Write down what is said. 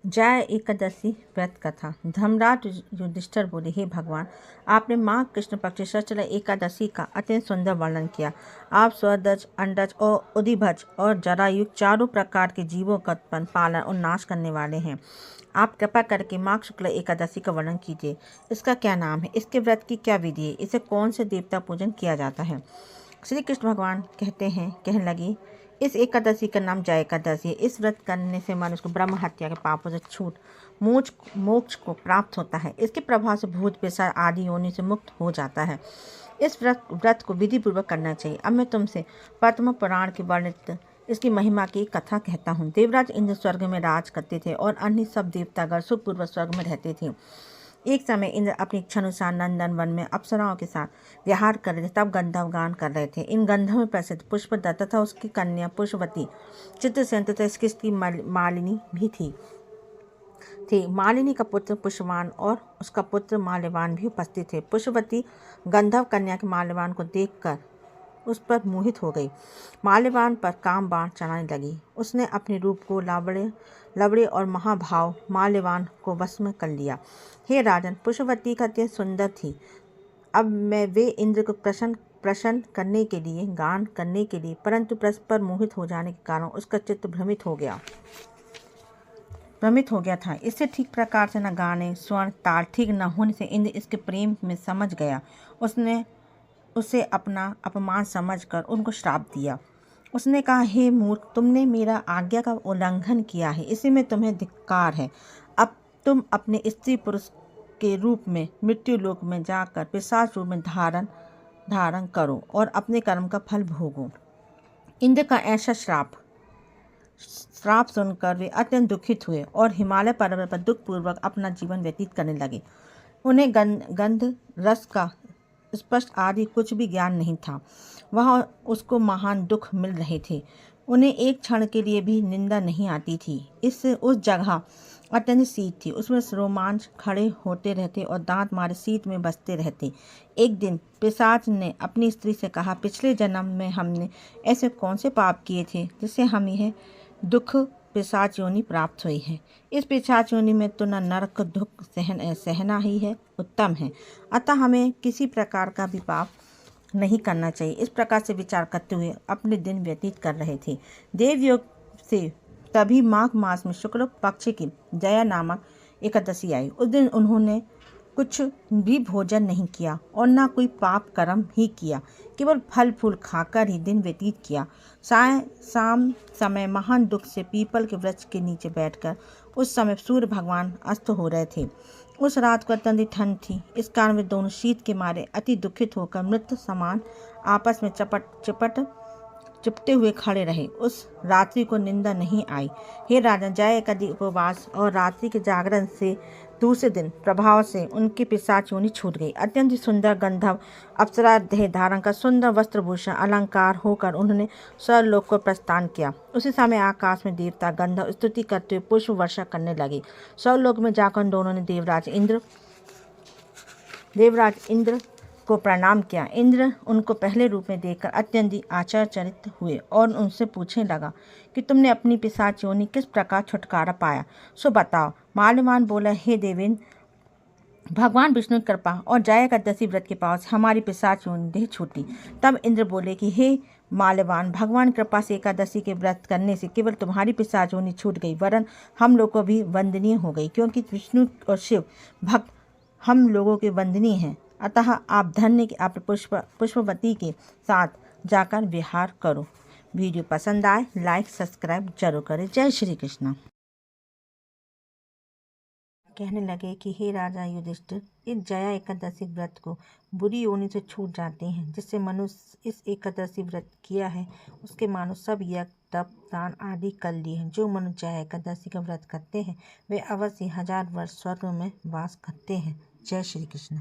जय एकादशी व्रत कथा। धर्मराज युधिष्ठिर बोले, हे भगवान, आपने माघ कृष्ण पक्ष शस्त्र एकादशी का अत्यंत सुंदर वर्णन किया। आप स्वदज, अंडज और उदिभज और जरायुक्त चारों प्रकार के जीवों का उत्पन्न, पालन और नाश करने वाले हैं। आप कृपा करके माघ शुक्ल एकादशी का वर्णन कीजिए। इसका क्या नाम है, इसके व्रत की क्या विधि है, इसे कौन से देवता पूजन किया जाता है। श्री कृष्ण भगवान कहने लगे, इस एकादशी का नाम जय एकादशी है। इस व्रत करने से मनुष्य को ब्रह्म हत्या के पापों से छूट मोक्ष को प्राप्त होता है। इसके प्रभाव से भूत पिशाच आदि योनि से मुक्त हो जाता है। इस व्रत को विधि पूर्वक करना चाहिए। अब मैं तुमसे पद्म पुराण के वर्णित इसकी महिमा की कथा कहता हूँ। देवराज इंद्र स्वर्ग में राज करते थे और अन्य सब देवतागण सुखपूर्वक स्वर्ग में रहते थे। एक समय इंद्र अपनी इच्छानुसार नंदन वन में अप्सराओं के साथ विहार कर रहे थे। तब गंधर्व गान कर रहे थे। इन गंधर्व में प्रसिद्ध पुष्पदत्त तथा उसकी कन्या पुष्पवती, चित्रसेन तथा इसकी स्त्री मालिनी भी थी। मालिनी का पुत्र पुष्पवान और उसका पुत्र माल्यवान भी उपस्थित थे। पुष्पवती गंधर्व कन्या के माल्यवान को देखकर उस पर मोहित हो गई। माल्यवान पर काम बाण चलाने लगी। उसने अपने रूप को लवड़े और महाभाव माल्यवान को वश में कर लिया। हे राजन, पुष्पवती का अत्यंत सुंदर थी। अब मैं वे इंद्र को प्रसन्न करने के लिए गान करने के लिए, परंतु परस्पर मोहित हो जाने के कारण उसका चित्त भ्रमित हो गया था। इससे ठीक प्रकार से न गाने, स्वर्ण ताल ठीक न होने से इंद्र इसके प्रेम में समझ गया। उसने उसे अपना अपमान समझकर उनको श्राप दिया। उसने कहा, हे मूर्ख, तुमने मेरा आज्ञा का उल्लंघन किया है, इसी में तुम्हें धिक्कार है। अब तुम अपने स्त्री पुरुष के रूप में मृत्यु लोक में जाकर पिशाच रूप में धारण करो और अपने कर्म का फल भोगो। इंद्र का ऐसा श्राप सुनकर वे अत्यंत दुखित हुए और हिमालय पर्वत पर दुखपूर्वक अपना जीवन व्यतीत करने लगे। उन्हें गंध रस का स्पष्ट आदि कुछ भी ज्ञान नहीं था। वहाँ उसको महान दुख मिल रहे थे। उन्हें एक क्षण के लिए भी निंदा नहीं आती थी। इससे उस जगह अत्यंत शीत थी। उसमें रोमांच खड़े होते रहते और दांत मारे शीत में बसते रहते। एक दिन पिशाच ने अपनी स्त्री से कहा, पिछले जन्म में हमने ऐसे कौन से पाप किए थे जिससे हम यह दुख पिशाच योनि प्राप्त हुई है। इस पिशाच योनि में तो न नरक दुख सहना ही है उत्तम है, अतः हमें किसी प्रकार का भी पाप नहीं करना चाहिए। इस प्रकार से विचार करते हुए अपने दिन व्यतीत कर रहे थे। देवयोग से तभी माघ मास में शुक्ल पक्ष की जया नामक एकादशी आई। उस दिन उन्होंने कुछ भी भोजन नहीं किया और न कोई पाप कर्म ही किया, केवल फल फूल खाकर ही दिन व्यतीत किया। शाम समय महान दुख से पीपल के वृक्ष के नीचे बैठकर उस समय सूर्य भगवान अस्त हो रहे थे। उस रात को अत्यंत ठंड थी। इस कारण वे दोनों शीत के मारे अति दुखित होकर मृत समान आपस में चिपटे हुए खड़े रहे। उस रात्रि को निंदा नहीं आई। हे राजन, जय एकादशी उपवास और रात्रि के जागरण से दूसरे दिन प्रभाव से उनकी पिशाच योनि छूट गई। अत्यंत सुंदर गंधर्व अप्सरा देह धारण कर सुंदर वस्त्रभूषण अलंकार होकर उन्होंने स्वर्गलोक को प्रस्थान किया। उसी समय आकाश में देवता गंधर्व स्तुति करते हुए पुष्प वर्षा करने लगे। स्वर्गलोक में जाकर दोनों ने देवराज इंद्र को प्रणाम किया। इंद्र उनको पहले रूप में देखकर अत्यंत आश्चर्यचकित हुए और उनसे पूछने लगा कि तुमने अपनी पिशाच योनि किस प्रकार छुटकारा पाया, सो बताओ। माल्यवान बोला, हे देवेंद्र, भगवान विष्णु की कृपा और जय एकादशी व्रत के पास हमारी पिशाच योनि देह छूटी। तब इंद्र बोले कि हे माल्यवान, भगवान की कृपा से एकादशी के व्रत करने से केवल तुम्हारी पिशाच योनि छूट गई, वरन हम लोग को भी वंदनीय हो गई, क्योंकि विष्णु और शिव भक्त हम लोगों के वंदनीय हैं। अतः आप धन्य कि आप पुष्पवती के साथ जाकर विहार करो। वीडियो पसंद आए लाइक सब्सक्राइब जरूर करें। जय श्री कृष्ण। कहने लगे कि हे राजा युधिष्ठिर, इस जया एकादशी व्रत को बुरी योनि से छूट जाते हैं। जिससे मनुष्य इस एकादशी व्रत किया है उसके मानो सब यज्ञ तप दान आदि कर लिए हैं। जो मनुष्य जया एकादशी का व्रत करते हैं वे अवश्य 1000 वर्ष स्वर्ग में वास करते हैं। जय श्री कृष्ण।